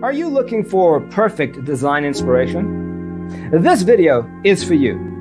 Are you looking for perfect design inspiration? This video is for you.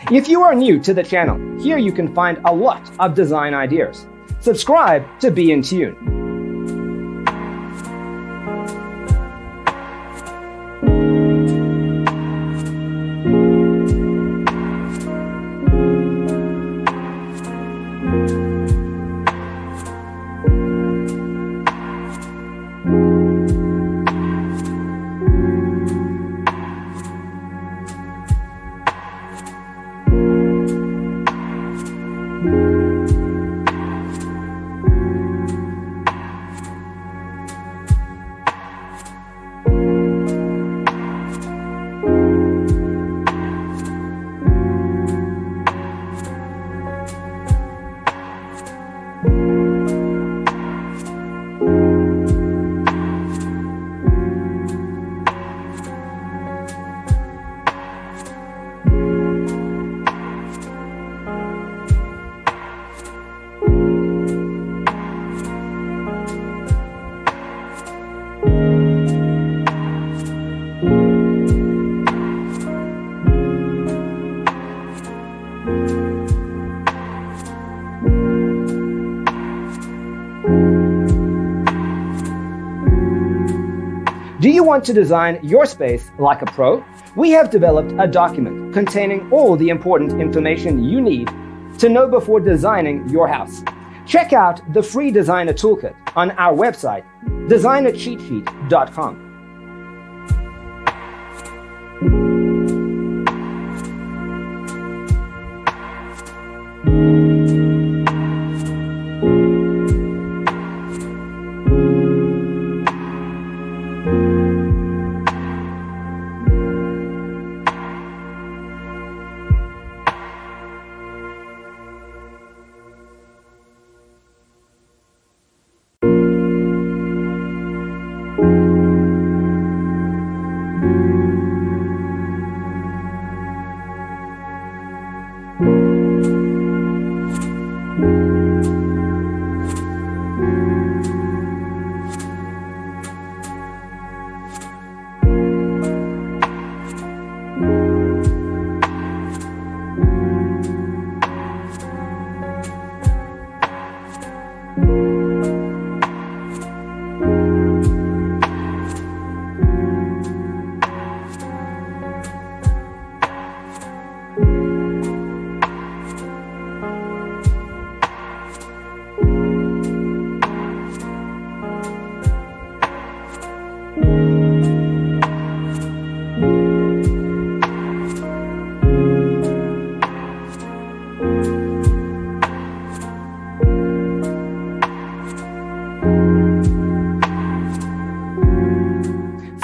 If you are new to the channel, here you can find a lot of design ideas. Subscribe to be in tune. Do you want to design your space like a pro? We have developed a document containing all the important information you need to know before designing your house. Check out the free designer toolkit on our website, designercheatsheet.com.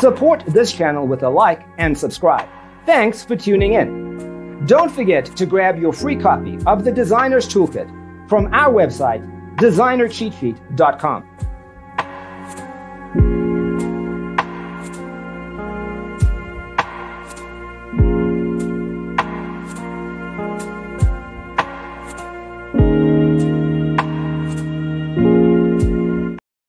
Support this channel with a like and subscribe. Thanks for tuning in. Don't forget to grab your free copy of the Designer's Toolkit from our website, designercheatsheet.com.